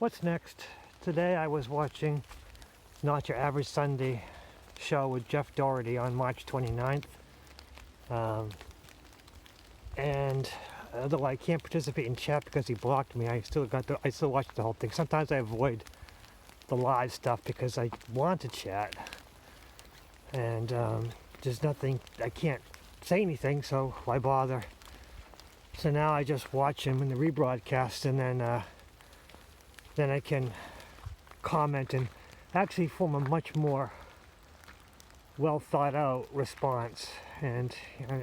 What's next? Today I was watching Not Your Average Sunday show with Daugherty on March 29th. And although I can't participate in chat because he blocked me, I still watched the whole thing. Sometimes I avoid the live stuff because I want to chat. And there's nothing, I can't say anything, so why bother? So now I just watch him in the rebroadcast, and then I can comment and actually form a much more well thought out response. And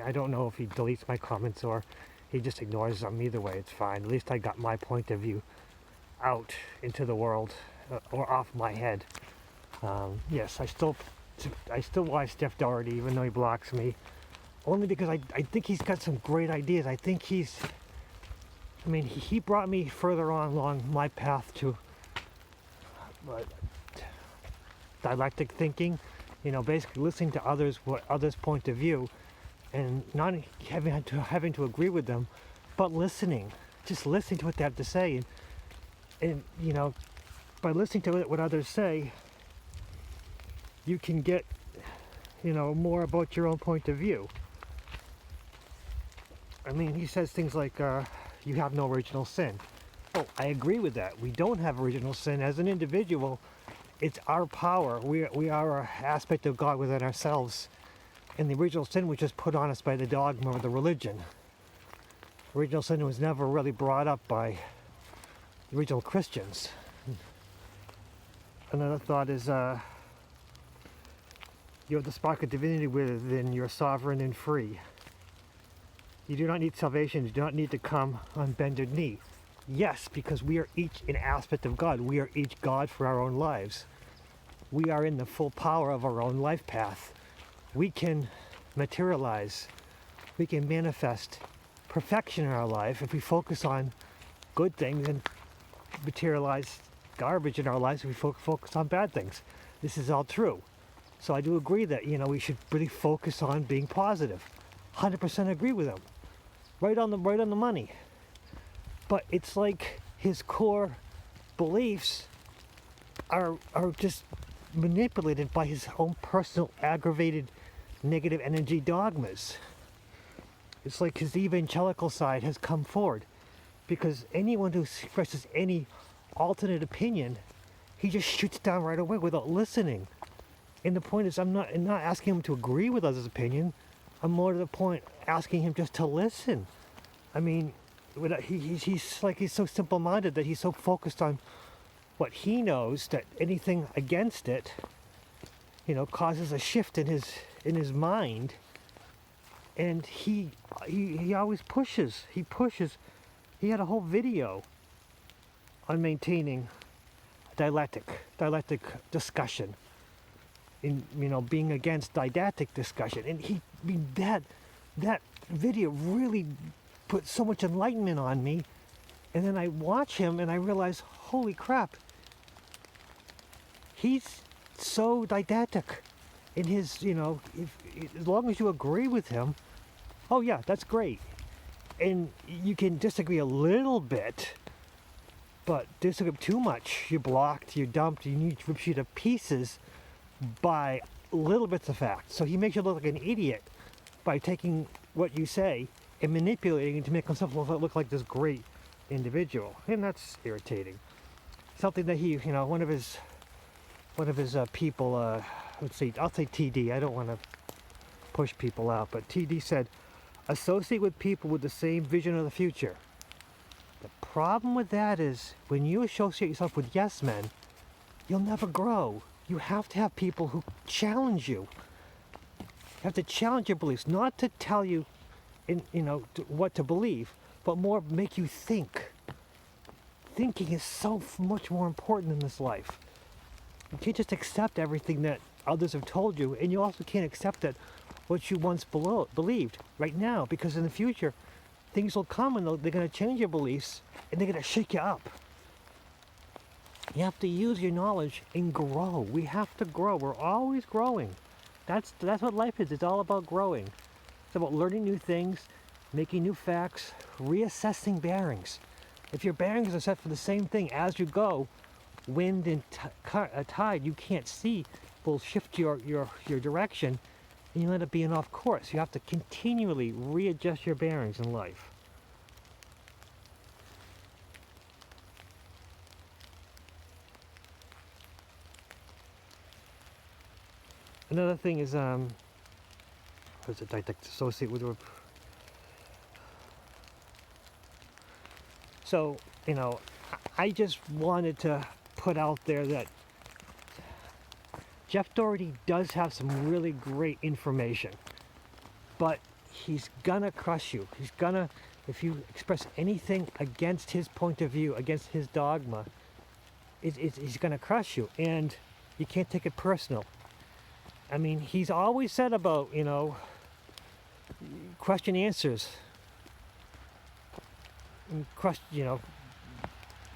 I don't know if he deletes my comments or he just ignores them. Either way, it's fine. At least I got my point of view out into the world, or off my head. Yes, I still watch Daugherty even though he blocks me. Only because I think he's got some great ideas. I think he brought me further on along my path to dialectic thinking, basically listening to others' point of view, and not having to agree with them, but just listening to what they have to say, and by listening to what others say, you can get more about your own point of view. He says things like, you have no original sin. Oh, I agree with that. We don't have original sin. As an individual, it's our power. We are an aspect of God within ourselves. And the original sin was just put on us by the dogma of the religion. Original sin was never really brought up by the original Christians. Another thought is, you have the spark of divinity within, you're sovereign and free. You do not need salvation. You do not need to come on bended knee. Yes, because we are each an aspect of God. We are each God for our own lives. We are in the full power of our own life path. We can materialize. We can manifest perfection in our life if we focus on good things, and materialize garbage in our lives if we focus on bad things. This is all true. So I do agree that, we should really focus on being positive. 100% agree with him. Right on the money. But it's like his core beliefs are just manipulated by his own personal aggravated negative energy dogmas. It's like his evangelical side has come forward, because anyone who expresses any alternate opinion, he just shoots down right away without listening. And the point is, I'm not asking him to agree with others' opinion. I'm more to the point asking him just to listen. He's so simple-minded that he's so focused on what he knows that anything against it, causes a shift in his mind. And he always pushes. He pushes. He had a whole video on maintaining dialectic discussion. In being against didactic discussion, and that video really put so much enlightenment on me. And then I watch him and I realize, holy crap, he's so didactic in his, as long as you agree with him, oh yeah, that's great. And you can disagree a little bit, but disagree too much, you're blocked, you're dumped, you need to rip you to pieces by little bits of fact. So he makes you look like an idiot by taking what you say and manipulating it to make himself look like this great individual, and that's irritating. Something that he, one of his people, let's see, I'll say TD. I don't want to push people out, but TD said, associate with people with the same vision of the future. The problem with that is, when you associate yourself with yes men, you'll never grow. You have to have people who challenge you. You have to challenge your beliefs, not to tell you, what to believe, but more make you think. Thinking is so much more important in this life. You can't just accept everything that others have told you, and you also can't accept that what you once believed right now, because in the future, things will come and they're going to change your beliefs, and they're going to shake you up. You have to use your knowledge and grow. We have to grow. We're always growing. That's what life is. It's all about growing. It's about learning new things, making new facts, reassessing bearings. If your bearings are set for the same thing as you go, wind and tide you can't see will shift your direction, and you'll end up being off course. You have to continually readjust your bearings in life. Another thing is, what's it, dialectic associate with? So, I just wanted to put out there that Jeff Daugherty does have some really great information, but he's gonna crush you. He's gonna, if you express anything against his point of view, against his dogma, he's gonna crush you, and you can't take it personal. I mean, he's always said about, question answers.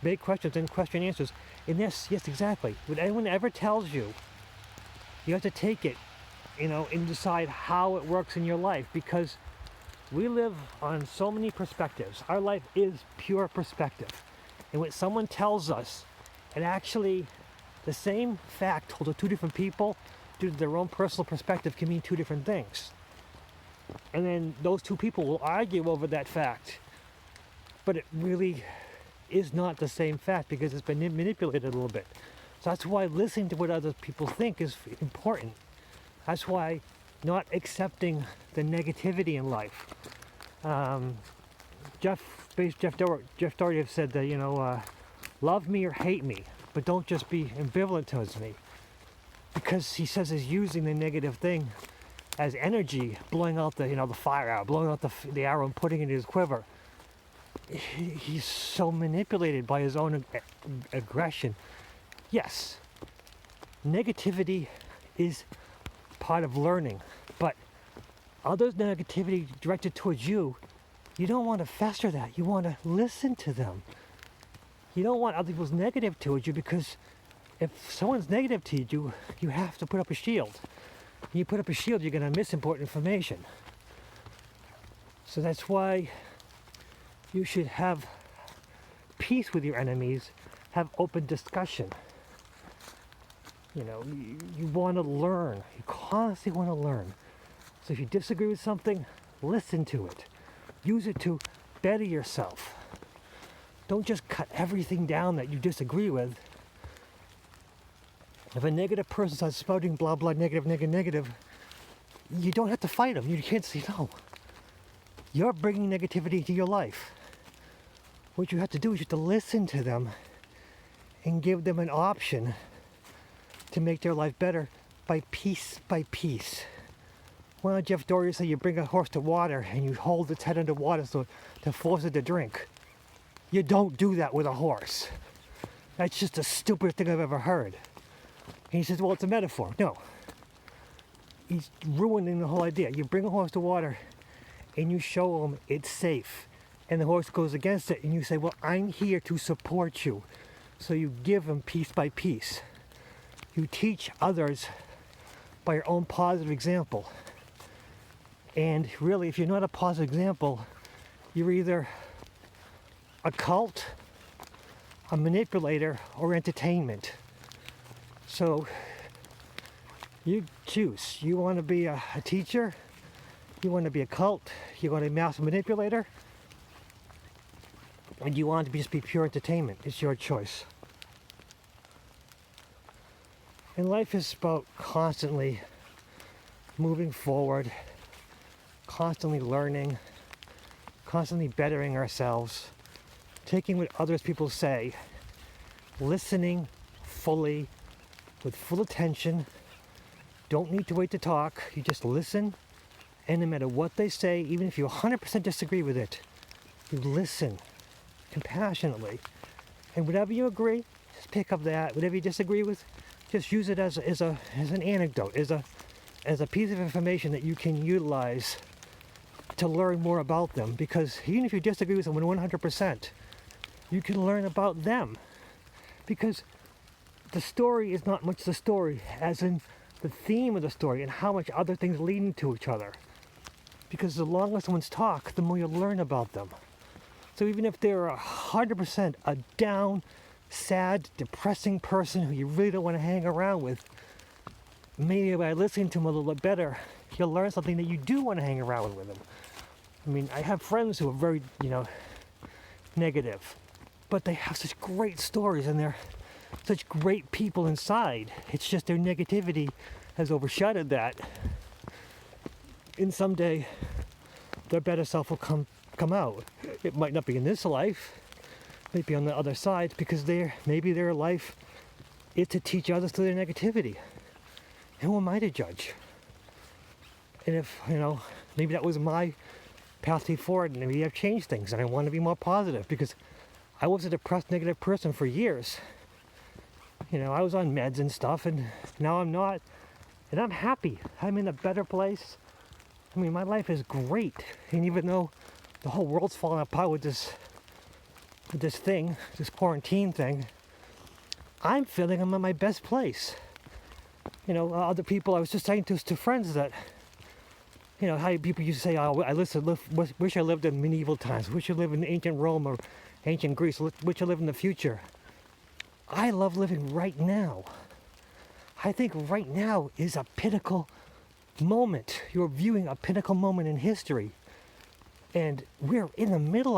Make questions and question answers. And yes, exactly. When anyone ever tells you, you have to take it, and decide how it works in your life, because we live on so many perspectives. Our life is pure perspective. And when someone tells us, and actually the same fact told to two different people, due to their own personal perspective, can mean two different things. And then those two people will argue over that fact. But it really is not the same fact, because it's been manipulated a little bit. So that's why listening to what other people think is important. That's why not accepting the negativity in life. Jeff Daugherty have said that, love me or hate me, but don't just be ambivalent towards me. Because he says he's using the negative thing as energy, blowing out the fire arrow, blowing out the arrow and putting it in his quiver. He's so manipulated by his own aggression. Yes, negativity is part of learning, but others' negativity directed towards you, you don't want to fester that. You want to listen to them. You don't want other people's negative towards you, because if someone's negative to you, you have to put up a shield. When you put up a shield, you're going to miss important information. So that's why you should have peace with your enemies, have open discussion. You want to learn. You constantly want to learn. So if you disagree with something, listen to it. Use it to better yourself. Don't just cut everything down that you disagree with. If a negative person starts spouting blah blah negative, you don't have to fight them. You can't say no. You're bringing negativity into your life. What you have to do is you have to listen to them and give them an option to make their life better by piece by piece. Well, Jeff Daugherty said you bring a horse to water and you hold its head under water to force it to drink. You don't do that with a horse. That's just the stupidest thing I've ever heard. And he says, well, it's a metaphor. No. He's ruining the whole idea. You bring a horse to water and you show him it's safe. And the horse goes against it and you say, well, I'm here to support you. So you give him piece by piece. You teach others by your own positive example. And really, if you're not a positive example, you're either a cult, a manipulator, or entertainment. So you choose. You want to be a teacher, you want to be a cult, you want to be a master manipulator, and you want to just be pure entertainment. It's your choice. And life is about constantly moving forward, constantly learning, constantly bettering ourselves, taking what others people say, listening fully, with full attention. Don't need to wait to talk. You just listen, and no matter what they say, even if you 100% disagree with it, you listen compassionately. And whatever you agree, just pick up that. Whatever you disagree with, just use it as an anecdote, as a piece of information that you can utilize to learn more about them. Because even if you disagree with someone 100%, you can learn about them. Because the story is not much the story, as in the theme of the story and how much other things lead into each other. Because the longer someone's talk, the more you'll learn about them. So even if they're 100% a down, sad, depressing person who you really don't want to hang around with, maybe by listening to them a little bit better, you'll learn something that you do want to hang around with them. I mean, I have friends who are very, negative, but they have such great stories and they're such great people inside. It's just their negativity has overshadowed that. And someday, their better self will come out. It might not be in this life, maybe on the other side, because maybe their life is to teach others through their negativity. Who am I to judge? And if, maybe that was my path forward, and maybe I've changed things, and I want to be more positive, because I was a depressed, negative person for years. I was on meds and stuff, and now I'm not, and I'm happy. I'm in a better place. I mean, my life is great, and even though the whole world's falling apart with this quarantine thing, I'm feeling I'm in my best place. Other people, I was just saying to friends that, how people used to say, oh, wish I lived in medieval times, wish I lived in ancient Rome or ancient Greece, wish I lived in the future. I love living right now. I think right now is a pinnacle moment. You're viewing a pinnacle moment in history. And we're in the middle